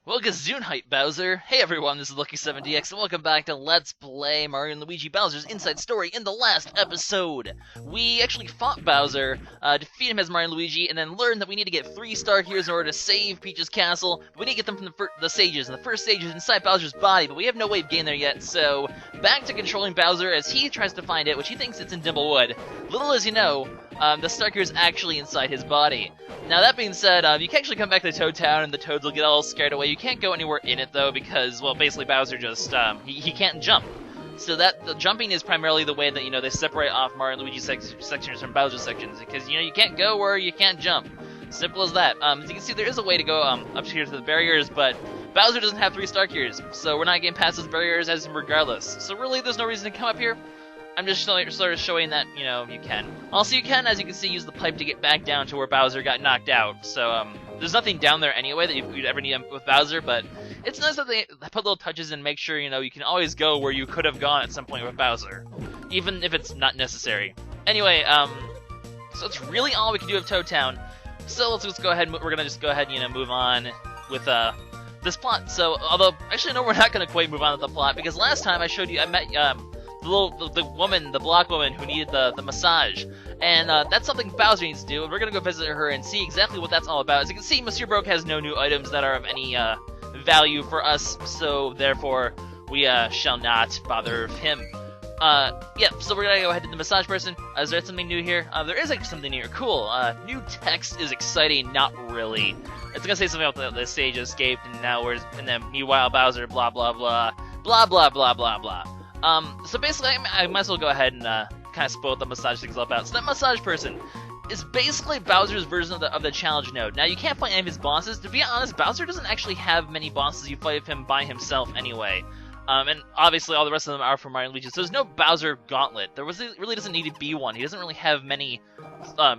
Well, Gesundheit, Bowser. Hey everyone, this is LuckySevenDX, and welcome back to Let's Play Mario & Luigi Bowser's Inside Story. In the last episode, we actually fought Bowser, defeated him as Mario & Luigi, and then learned that we need to get 3 star heroes in order to save Peach's castle. But we need to get them from the stages, and the first stage is inside Bowser's body, but we have no way of getting there yet, so back to controlling Bowser as he tries to find it, which he thinks it's in Dimble Wood. Little as you know, the star hero is actually inside his body. Now that being said, you can actually come back to Toad Town and the Toads will get all scared away. You can't go anywhere in it though because, well, basically Bowser just, he can't jump. So the jumping is primarily the way that, you know, they separate off Mario and Luigi sections from Bowser sections. Because, you know, you can't go where you can't jump. Simple as that. As you can see, there is a way to go up here to the barriers, but Bowser doesn't have 3 star cures. So we're not getting past those barriers as regardless. So really, there's no reason to come up here. I'm just sort of showing that, you know, you can. Also, you can, as you can see, use the pipe to get back down to where Bowser got knocked out. So, there's nothing down there anyway that you'd ever need with Bowser, but it's nice that they put little touches and make sure, you know, you can always go where you could have gone at some point with Bowser, even if it's not necessary. Anyway, so that's really all we can do with Toad Town. So let's go ahead, we're gonna just go ahead and, you know, move on with, this plot. So, although, actually, no, we're not gonna quite move on with the plot, because last time I showed you, I met, the block woman who needed the massage, and that's something Bowser needs to do, and we're gonna go visit her and see exactly what that's all about. As you can see, Monsieur Broke has no new items that are of any value for us, so therefore we shall not bother him. Yeah, so we're gonna go ahead to the massage person. Is there something new here? There is actually something new here. Cool. New text is exciting. Not really. It's gonna say something about the stage escaped, and now and then meanwhile Bowser, blah blah blah, blah blah blah blah blah. So basically, I might as well go ahead and kind of spoil what the massage thing's all about. So that massage person is basically Bowser's version of the challenge node. Now, you can't fight any of his bosses. To be honest, Bowser doesn't actually have many bosses you fight with him by himself anyway. And obviously, all the rest of them are from Mario and Luigi. So there's no Bowser gauntlet. Really doesn't need to be one. He doesn't really have many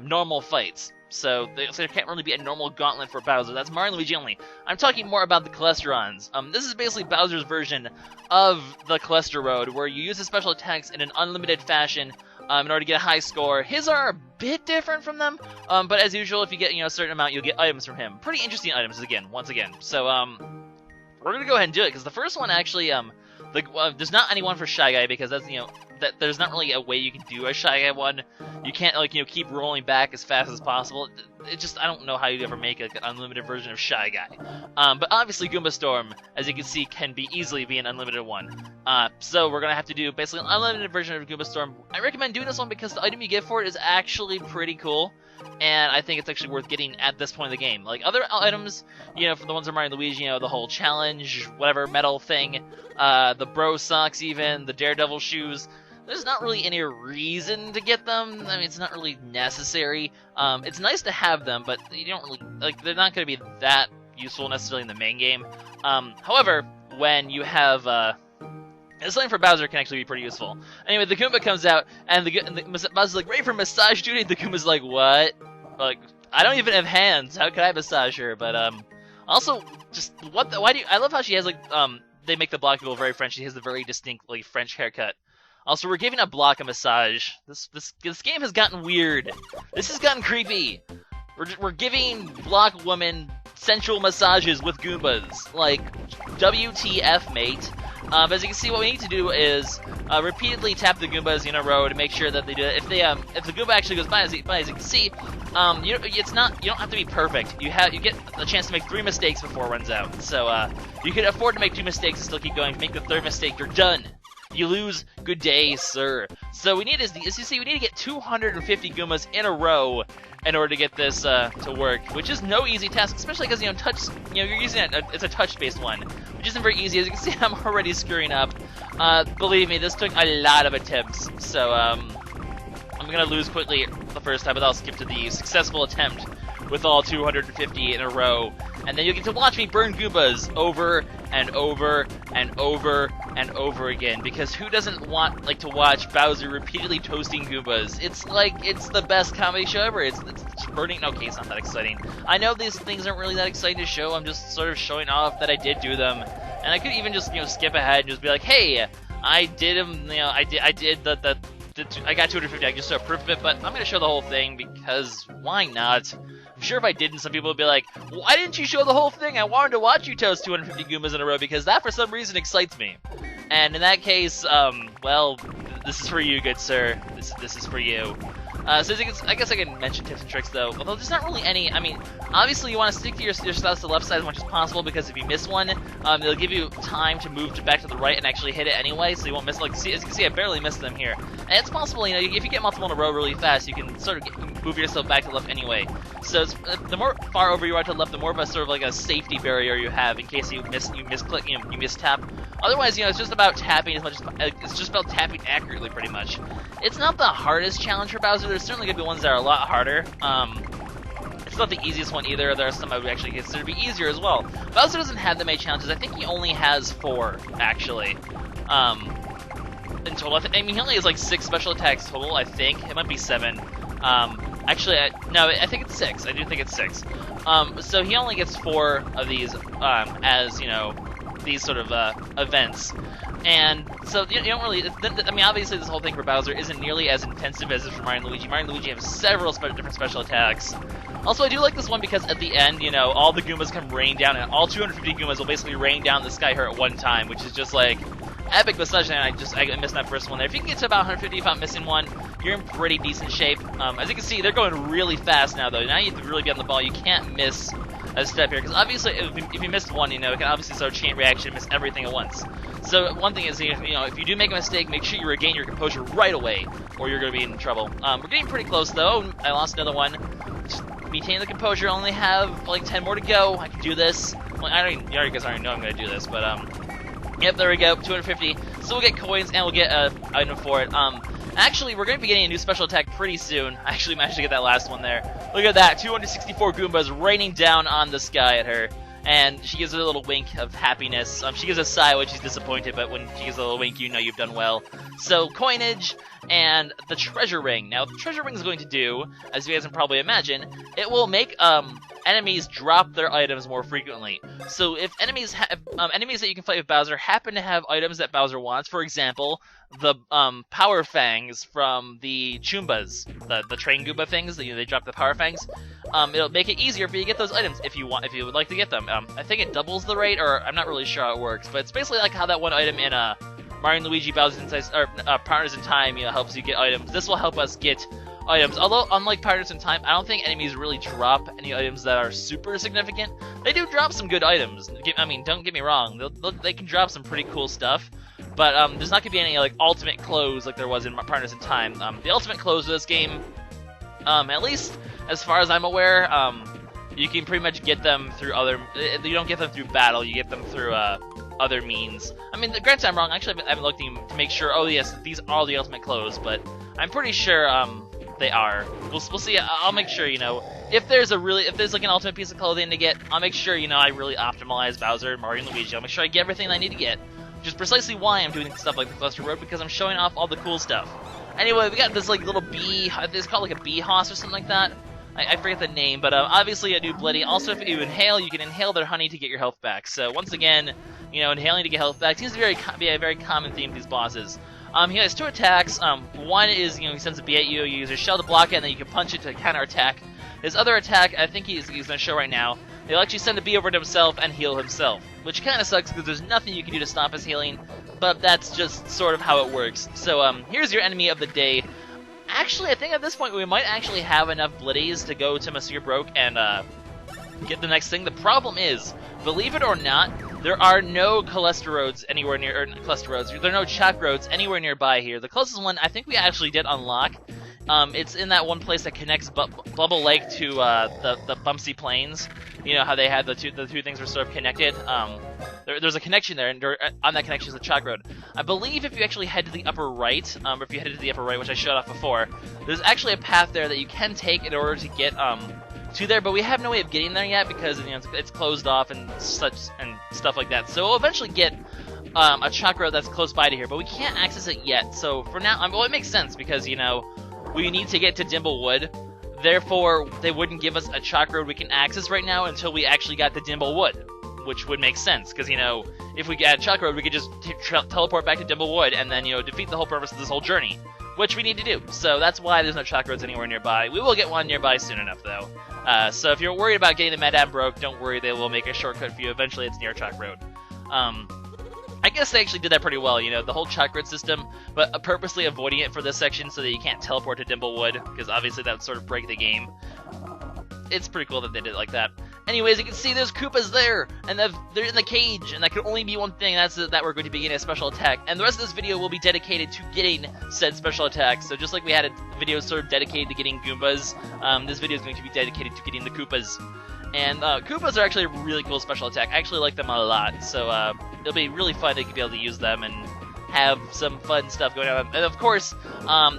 normal fights. So there can't really be a normal gauntlet for Bowser. That's Mario and Luigi only. I'm talking more about the Cholesterons. This is basically Bowser's version of the Cholester Road, where you use his special attacks in an unlimited fashion in order to get a high score. His are a bit different from them, but as usual, if you get, you know, a certain amount, you'll get items from him. Pretty interesting items, once again. So, we're gonna go ahead and do it, because the first one actually, there's not anyone for Shy Guy, because that's, you know, there's not really a way you can do a Shy Guy one. You can't, like, you know, keep rolling back as fast as possible. It just, I don't know how you'd ever make, like, an unlimited version of Shy Guy. But obviously Goomba Storm, as you can see, can easily be an unlimited one. So we're gonna have to do basically an unlimited version of Goomba Storm. I recommend doing this one because the item you get for it is actually pretty cool. And I think it's actually worth getting at this point of the game. Like, other items, you know, for the ones that are Mario and Luigi, you know, the whole challenge, whatever, medal thing, the bro socks even, the daredevil shoes, there's not really any reason to get them. I mean, it's not really necessary. It's nice to have them, but you don't really, like, they're not going to be that useful necessarily in the main game. However, when you have, something for Bowser can actually be pretty useful. Anyway, the Goomba comes out, and Bowser's like, ready for massage duty? The Goomba's like, what? Like, I don't even have hands. How could I massage her? But, also, just, why do you, I love how she has, like, they make the block people very French. She has a very distinctly French haircut. Also, we're giving a block a massage. This game has gotten weird. This has gotten creepy. We're giving block women sensual massages with Goombas. Like, WTF, mate. As you can see, what we need to do is repeatedly tap the Goombas in a row to make sure that they do it. If the Goomba actually goes by, as you can see, you don't have to be perfect. You get a chance to make 3 mistakes before it runs out. So you can afford to make 2 mistakes and still keep going. If you make the 3rd mistake, you're done. You lose. Good day, sir. So we need, as you see, we need to get 250 Goombas in a row in order to get this to work, which is no easy task, especially because, you know, you're using it's a touch-based one, which isn't very easy. As you can see, I'm already screwing up. Believe me, this took a lot of attempts. So I'm gonna lose quickly the first time, but I'll skip to the successful attempt with all 250 in a row, and then you'll get to watch me burn Goombas over and over and over and over again, because who doesn't want, like, to watch Bowser repeatedly toasting Goombas? It's like, it's the best comedy show ever. It's burning. Okay, it's not that exciting. I know these things aren't really that exciting to show. I'm just sort of showing off that I did do them, and I could even just, you know, skip ahead and just be like, hey, I did them, you know, I got 250, I can just show proof of it, but I'm going to show the whole thing because why not? I'm sure if I didn't, some people would be like, why didn't you show the whole thing? I wanted to watch you toast 250 Goombas in a row, because that for some reason excites me. And in that case, well, this is for you, good sir. This is for you. So I guess I can mention tips and tricks, though. Although there's not really any. I mean, obviously you want to stick to your spouse to the left side as much as possible, because if you miss one, it'll give you time to move back to the right and actually hit it anyway, so you won't miss. Like, as you can see, I barely missed them here. And it's possible, you know, if you get multiple in a row really fast, you can sort of move yourself back to the left anyway. So the more far over you are to the left, the more of a sort of like a safety barrier you have in case you misclick, you mistap. Otherwise, you know, it's just about tapping as much as it's just about tapping accurately, pretty much. It's not the hardest challenge for Bowser. There's certainly gonna be ones that are a lot harder. It's not the easiest one either. There are some I would actually consider to be easier as well. Bowser doesn't have that many challenges. I think he only has 4, actually. In total, I mean, he only has like 6 special attacks total. I think it might be 7. Actually, no, I think it's 6. I do think it's 6. So he only gets 4 of these as, you know, these sort of events. And so you don't really. I mean, obviously, this whole thing for Bowser isn't nearly as intensive as it is for Mario and Luigi. Mario and Luigi have several different special attacks. Also, I do like this one because at the end, you know, all the Goombas come rain down, and all 250 Goombas will basically rain down the sky here at one time, which is just like epic massage. And I missed that first one there. If you can get to about 150 if I'm missing one, you're in pretty decent shape. As you can see, they're going really fast now, though. Now you have to really be on the ball. You can't miss a step here, because obviously if you missed one, you know, it can obviously start a chain reaction and miss everything at once. So one thing is, you know, if you do make a mistake, make sure you regain your composure right away, or you're going to be in trouble. We're getting pretty close, though. I lost another one. Just maintain the composure. Only have like 10 more to go. I can do this. Well, you guys already know I'm going to do this, but yep, there we go, 250. So we'll get coins and we'll get an item for it. Actually, we're going to be getting a new special attack pretty soon. I actually managed to get that last one there. Look at that, 264 Goombas raining down on the sky at her. And she gives a little wink of happiness. She gives a sigh when she's disappointed, but when she gives a little wink, you know you've done well. So, Coinage and the Treasure Ring. Now, what the Treasure Ring is going to do, as you guys can probably imagine, it will make enemies drop their items more frequently. So, if enemies that you can fight with Bowser happen to have items that Bowser wants, for example, the Power Fangs from the Choombas, the Train Goomba things, they drop the Power Fangs. It'll make it easier for you to get those items if you would like to get them. I think it doubles the rate, or I'm not really sure how it works, but it's basically like how that one item in Mario and Luigi Bowser's Partners in Time, you know, helps you get items. This will help us get items. Although, unlike Partners in Time, I don't think enemies really drop any items that are super significant. They do drop some good items. I mean, don't get me wrong. They can drop some pretty cool stuff. But there's not going to be any like ultimate close like there was in Partners in Time. The ultimate close of this game, at least as far as I'm aware, you can pretty much get them through other. You don't get them through battle. You get them through other means. I mean, granted, I'm wrong. Actually, I haven't looked to make sure. Oh yes, these are the ultimate close, but I'm pretty sure they are. We'll see. I'll make sure, you know, if there's like an ultimate piece of clothing to get, I'll make sure, you know, I really optimize Bowser, Mario, and Luigi. I'll make sure I get everything I need to get. Which is precisely why I'm doing stuff like the Cluster Road, because I'm showing off all the cool stuff. Anyway, we got this like little bee. It's called like a Beehoss or something like that. I forget the name, but obviously a new Blitty. Also, if you inhale, you can inhale their honey to get your health back. So once again, you know, inhaling to get health back seems to be a very common theme with these bosses. He has 2 attacks. One is, you know, he sends a bee at you. You use your shell to block it, and then you can punch it to counterattack. His other attack, I think he's going to show right now. He'll actually send a bee over to himself and heal himself, which kind of sucks because there's nothing you can do to stop his healing, but that's just sort of how it works. So here's your enemy of the day. Actually, I think at this point we might actually have enough Blitties to go to Monsieur Broke and get the next thing. The problem is, believe it or not, there are no Cluster Roads anywhere near, or Cluster Roads, there are no Chap Roads anywhere nearby here. The closest one I think we actually did unlock. It's in that one place that connects Blubble Lake to the Bumpsy Plains. You know how they had the two things were sort of connected. There's a connection there, and on that connection is the Chalk Road. I believe if you actually head to the upper right, or if you headed to the upper right, which I showed off before, there's actually a path there that you can take in order to get to there, but we have no way of getting there yet because, you know, it's closed off and such and stuff like that. So we'll eventually get a Chalk Road that's close by to here, but we can't access it yet. So for now, well, it makes sense because, you know, we need to get to Dimble Wood. Therefore, they wouldn't give us a Chalk Road we can access right now until we actually got to Dimble Wood, which would make sense, because, you know, if we get a Chalk Road, we could just teleport back to Dimble Wood and then, you know, defeat the whole purpose of this whole journey. which we need to do. So that's why there's no track roads anywhere nearby. We will get one nearby soon enough, though. So if you're worried about getting the Madame Broke, don't worry, they will make a shortcut for you. Eventually, it's near a track road. I guess they actually did that pretty well, you know, the whole track road system, but purposely avoiding it for this section so that you can't teleport to Dimble Wood, because obviously that would sort of break the game. It's pretty cool that they did it like that. Anyways, you can see there's Koopas there, and they're in the cage, and that can only be one thing, that's that we're going to be getting a special attack. And the rest of this video will be dedicated to getting said special attack. So just like we had a video sort of dedicated to getting Goombas, this video is going to be dedicated to getting the Koopas. And Koopas are actually a really cool special attack. I actually like them a lot, so it'll be really fun to be able to use them and have some fun stuff going on. And of course,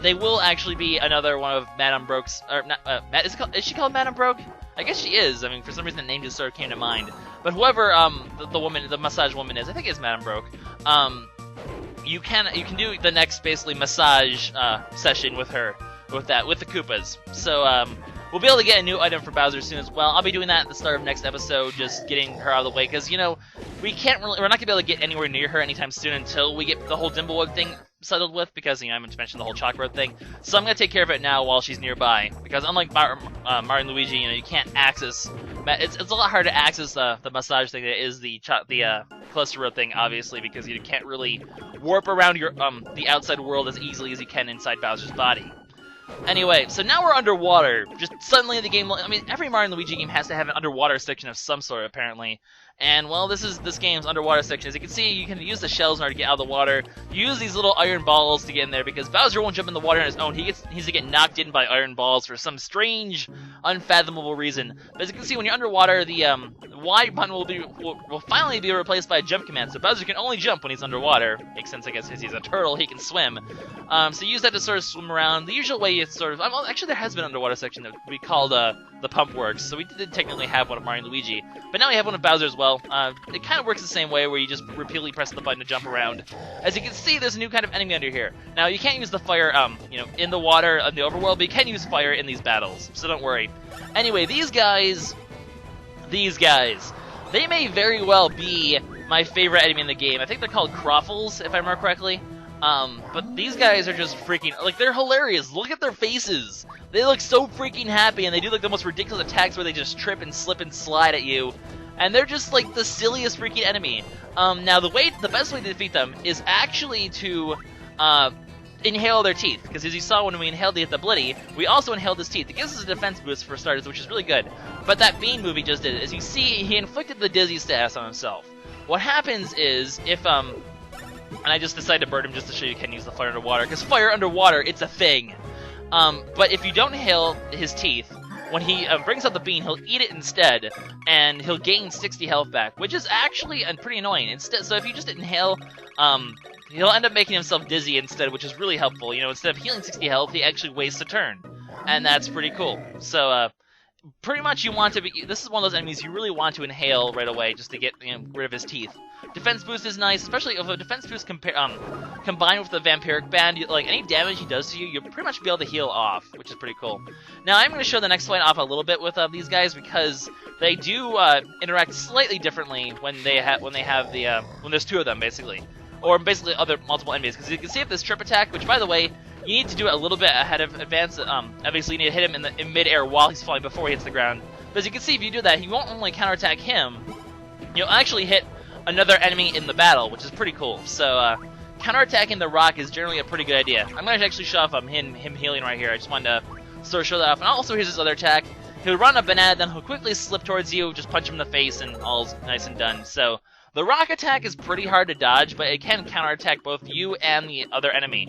they will actually be another one of Madame Broke's, or not, is she called Madame Broke? I guess she is. I mean, for some reason the name just sort of came to mind. But whoever the massage woman is, I think it's Madame Broke. You can do the next basically massage session with her, with the Koopas. So we'll be able to get a new item for Bowser soon as well. I'll be doing that at the start of next episode, just getting her out of the way, because, you know, we're not going to be able to get anywhere near her anytime soon until we get the whole Dimble Wood thing settled with, because, you know, I haven't mentioned the whole chalk road thing. So I'm going to take care of it now while she's nearby, because unlike Mario and Luigi, you know, you can't access, it's a lot harder to access the massage thing that is the cluster road thing, obviously, because you can't really warp around your the outside world as easily as you can inside Bowser's body. Anyway, so now we're underwater. Just suddenly the game, I mean, every Mario and Luigi game has to have an underwater section of some sort, apparently. And, well, this game's underwater section. As you can see, you can use the shells in order to get out of the water. Use these little iron balls to get in there, because Bowser won't jump in the water on his own. He's to get knocked in by iron balls for some strange, unfathomable reason. But as you can see, when you're underwater, the Y button will finally be replaced by a jump command. So Bowser can only jump when he's underwater. Makes sense, I guess, because he's a turtle, he can swim. So use that to sort of swim around. The usual way is sort of, well, actually there has been an underwater section that we call the Pump Works. So we did technically have one of Mario and Luigi. But now we have one of Bowser as well. It kind of works the same way, where you just repeatedly press the button to jump around. As you can see, there's a new kind of enemy under here. Now, you can't use the fire, you know, in the water in the overworld, but you can use fire in these battles, so don't worry. Anyway, these guys, they may very well be my favorite enemy in the game. I think they're called Crawfuls, if I remember correctly. But these guys are just freaking, like, they're hilarious. Look at their faces. They look so freaking happy, and they do like the most ridiculous attacks where they just trip and slip and slide at you. And they're just like the silliest freaking enemy. Now the best way to defeat them is actually to inhale their teeth, because as you saw when we inhaled the Blitty, we also inhaled his teeth. It gives us a defense boost for starters, which is really good. But that Bean movie just did it. As you see, he inflicted the Dizzy status on himself. What happens is, if and I just decided to burn him just to show you can use the fire underwater, because fire underwater, it's a thing. But if you don't inhale his teeth, when he brings out the bean, he'll eat it instead, and he'll gain 60 health back, which is actually pretty annoying. So if you just inhale, he'll end up making himself dizzy instead, which is really helpful. You know, instead of healing 60 health, he actually wastes a turn, and that's pretty cool. So pretty much you want to be, this is one of those enemies you really want to inhale right away, just to get, you know, rid of his teeth. Defense boost is nice, especially if a defense boost combined with the Vampiric Band. Like, any damage he does to you, you'll pretty much be able to heal off, which is pretty cool. Now, I'm going to show the next fight off a little bit with these guys, because they do interact slightly differently when when there's two of them, basically. Or basically multiple enemies, because you can see if this trip attack, which, by the way, you need to do it a little bit ahead of advance. Obviously, you need to hit him in mid-air while he's falling before he hits the ground. But as you can see, if you do that, he won't only counterattack him, you'll actually hit another enemy in the battle, which is pretty cool. So, counterattacking the rock is generally a pretty good idea. I'm going to actually show off him healing right here. I just wanted to sort of show that off. And also, here's his other attack. He'll run a banana, then he'll quickly slip towards you, just punch him in the face, and all's nice and done. So, the rock attack is pretty hard to dodge, but it can counterattack both you and the other enemy.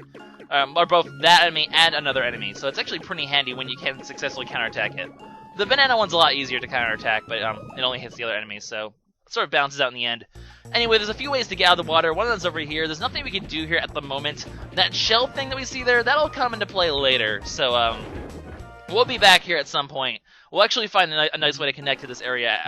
Or both that enemy and another enemy. So it's actually pretty handy when you can successfully counterattack it. The banana one's a lot easier to counterattack, but it only hits the other enemy, so it sort of balances out in the end. Anyway, there's a few ways to get out of the water. One of them's over here. There's nothing we can do here at the moment. That shell thing that we see there, that'll come into play later. So, we'll be back here at some point. We'll actually find a nice way to connect to this area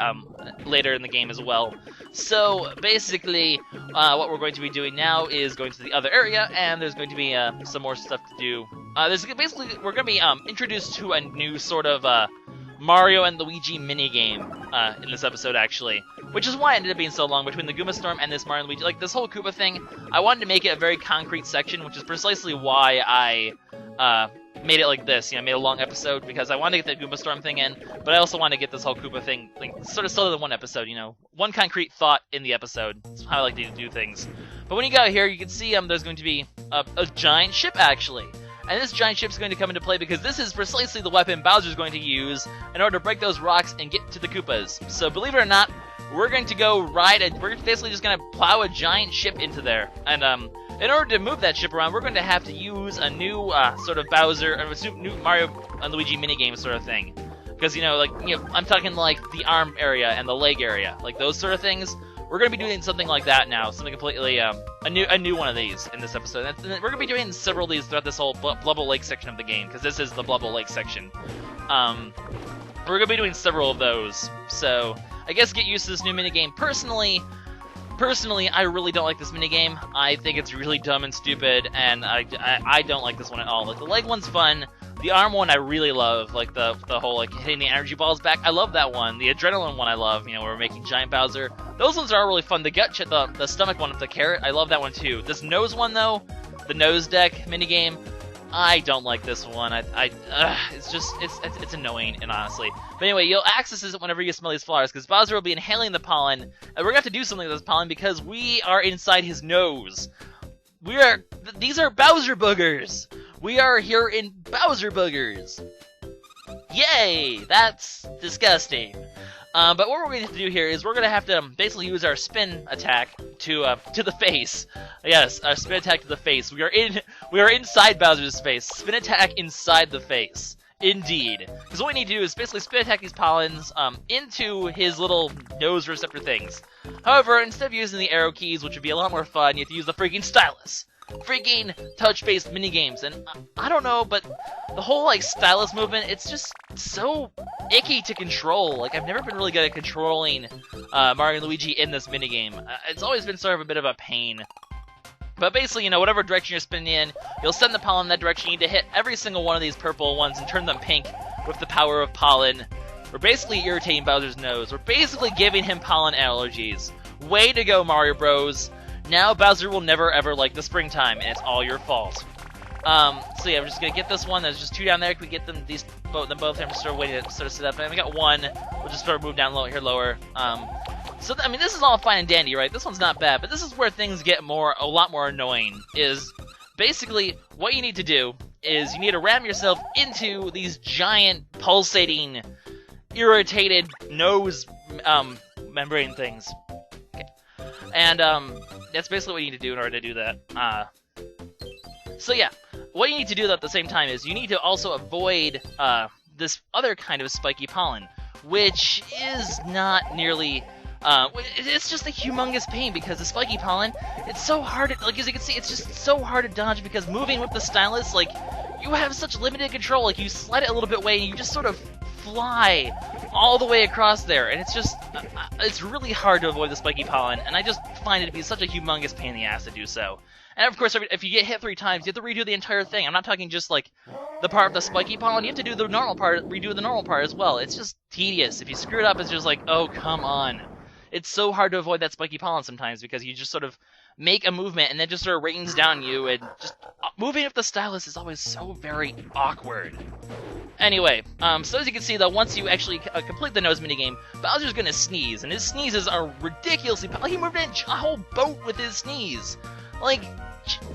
later in the game as well. So, basically, what we're going to be doing now is going to the other area, and there's going to be some more stuff to do. We're going to be introduced to a new sort of Mario and Luigi minigame in this episode, actually. Which is why it ended up being so long between the Goomba Storm and this Mario and Luigi. Like, this whole Koopa thing, I wanted to make it a very concrete section, which is precisely why I made it like this, made a long episode because I wanted to get the Goomba Storm thing in, but I also wanted to get this whole Koopa thing sort of still in one episode, one concrete thought in the episode. That's how I like to do things. But when you go here, you can see there's going to be a giant ship, actually. And this giant ship is going to come into play because this is precisely the weapon Bowser's going to use in order to break those rocks and get to the Koopas. So believe it or not, we're going to go we're basically just going to plow a giant ship into there. And in order to move that ship around, we're going to have to use a new sort of Bowser, new Mario and Luigi minigame sort of thing. Because, I'm talking like the arm area and the leg area, like those sort of things. We're going to be doing something like that now, something completely, a new one of these in this episode. And we're going to be doing several of these throughout this whole Blubble Lake section of the game, because this is the Blubble Lake section. We're going to be doing several of those, so I guess get used to this new minigame. Personally, I really don't like this minigame. I think it's really dumb and stupid, and I don't like this one at all. Like, the leg one's fun. The arm one I really love, like the whole hitting the energy balls back. I love that one. The adrenaline one I love, where we're making giant Bowser. Those ones are all really fun. The the stomach one with the carrot, I love that one too. This nose one though, the nose deck minigame, I don't like this one. It's annoying, and honestly. But anyway, you'll access it whenever you smell these flowers, because Bowser will be inhaling the pollen, and we're gonna have to do something with this pollen because we are inside his nose. These are Bowser boogers. We are here in Bowser boogers. Yay! That's disgusting. But what we're going to do here is we're going to have to basically use our spin attack to the face. Yes, our spin attack to the face. We are inside Bowser's face. Spin attack inside the face. Indeed. Because what we need to do is basically spin attack these pollens into his little nose receptor things. However, instead of using the arrow keys, which would be a lot more fun, you have to use the freaking stylus. Freaking touch-based minigames, and I don't know, but the whole stylus movement, it's just so icky to control. Like, I've never been really good at controlling Mario and Luigi in this minigame. It's always been sort of a bit of a pain. But basically, whatever direction you're spinning in, you'll send the pollen in that direction. You need to hit every single one of these purple ones and turn them pink with the power of pollen. We're basically irritating Bowser's nose. We're basically giving him pollen allergies. Way to go, Mario Bros. Now Bowser will never ever like the springtime, and it's all your fault. So yeah, we're just gonna get this one. There's just two down there. Can we get them both? I'm just sort of waiting to sort of sit up. And we got one. We'll just sort of move down lower. So I mean, this is all fine and dandy, right? This one's not bad, but this is where things get a lot more annoying. Is basically what you need to do is you need to ram yourself into these giant pulsating, irritated nose membrane things. Okay. And that's basically what you need to do in order to do that. So yeah, what you need to do at the same time is you need to also avoid this other kind of spiky pollen, which is not nearly... it's just a humongous pain because the spiky pollen, it's so hard to, as you can see, it's just so hard to dodge because moving with the stylus, you have such limited control. You slide it a little bit away and you just sort of fly all the way across there, and it's just, it's really hard to avoid the spiky pollen, and I just find it to be such a humongous pain in the ass to do so. And of course, if you get hit 3 times, you have to redo the entire thing. I'm not talking just the part of the spiky pollen, you have to do the normal part, redo the normal part as well. It's just tedious. If you screw it up, it's just oh, come on. It's so hard to avoid that spiky pollen sometimes because you just sort of make a movement and then just sort of rains down you, and just moving with the stylus is always so very awkward. Anyway, so as you can see though, once you actually complete the nose minigame, Bowser's gonna sneeze, and his sneezes are ridiculously powerful. He moved in a whole boat with his sneeze.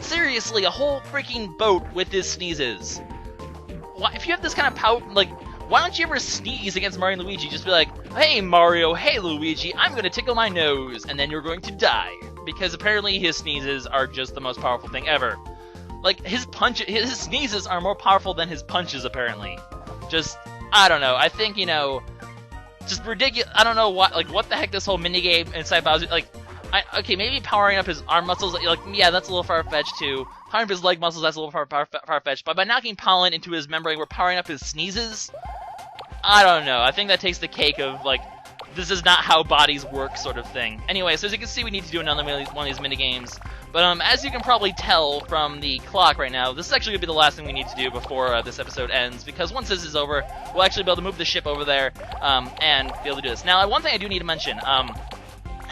Seriously, a whole freaking boat with his sneezes. Why, if you have this kind of power, why don't you ever sneeze against Mario and Luigi? Just be like, hey Mario, hey Luigi, I'm gonna tickle my nose, and then you're going to die. Because apparently his sneezes are just the most powerful thing ever. His sneezes are more powerful than his punches, apparently. Just, I don't know, I think, just ridiculous. I don't know what the heck this whole minigame inside Bowser, okay, maybe powering up his arm muscles, yeah, that's a little far-fetched too. Powering up his leg muscles, that's a little far-fetched. But by knocking pollen into his membrane, we're powering up his sneezes? I don't know. I think that takes the cake of, this is not how bodies work sort of thing. Anyway, so as you can see, we need to do another one of these minigames. But as you can probably tell from the clock right now, this is actually going to be the last thing we need to do before this episode ends, because once this is over, we'll actually be able to move the ship over there and be able to do this. Now, one thing I do need to mention,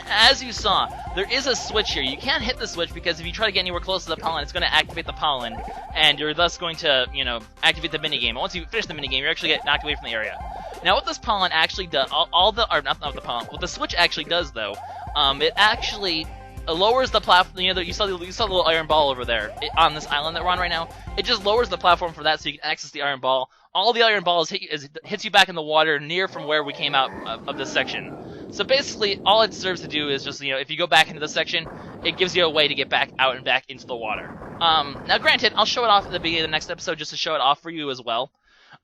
as you saw, there is a switch here. You can't hit the switch because if you try to get anywhere close to the pollen, it's going to activate the pollen, and you're thus going to, you know, activate the minigame. And once you finish the minigame, you're actually getting knocked away from the area. Now, what this pollen actually does, not the pollen, what the switch actually does, though, it actually lowers the platform. You know, you saw the little iron ball over there on this island that we're on right now. It just lowers the platform for that, so you can access the iron ball. All the iron balls hits you back in the water near from where we came out of this section. So basically, all it serves to do is just, you know, if you go back into the section, it gives you a way to get back out and back into the water. Now, granted, I'll show it off at the beginning of the next episode just to show it off for you as well.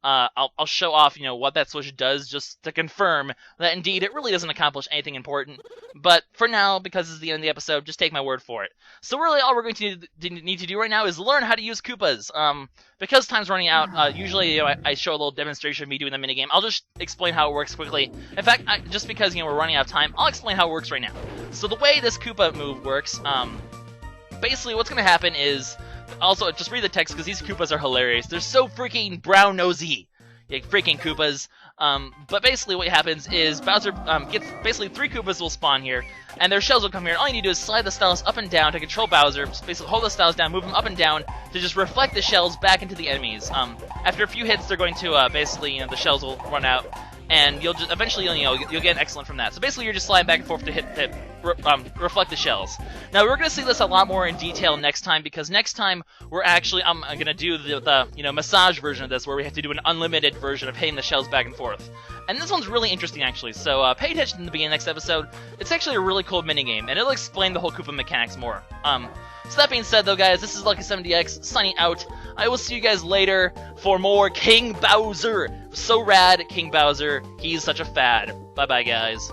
I'll show off, you know, what that switch does just to confirm that indeed it really doesn't accomplish anything important. But for now, because this is the end of the episode, just take my word for it. So really, all we're going to need to do right now is learn how to use Koopas. Because time's running out, usually, you know, I show a little demonstration of me doing the minigame. I'll just explain how it works quickly. In fact, just because, you know, we're running out of time, I'll explain how it works right now. So the way this Koopa move works, basically what's going to happen is, also, just read the text because these Koopas are hilarious. They're so freaking brown-nosy. Yeah, freaking Koopas. But basically what happens is Bowser gets... Basically, 3 Koopas will spawn here, and their shells will come here. And all you need to do is slide the stylus up and down to control Bowser. Just basically hold the stylus down, move them up and down to just reflect the shells back into the enemies. After a few hits, they're going to, basically, you know, the shells will run out. And you'll just eventually, you know, you'll get an excellent from that. So basically, you're just sliding back and forth to reflect the shells. Now we're gonna see this a lot more in detail next time because next time we're actually I'm gonna do the you know, massage version of this where we have to do an unlimited version of hitting the shells back and forth. And this one's really interesting actually. So pay attention to the beginning of the next episode. It's actually a really cool minigame, and it'll explain the whole Koopa mechanics more. So that being said, though, guys, this is LuckySevenDX signing out. I will see you guys later for more King Bowser. So rad, King Bowser. He's such a fad. Bye-bye, guys.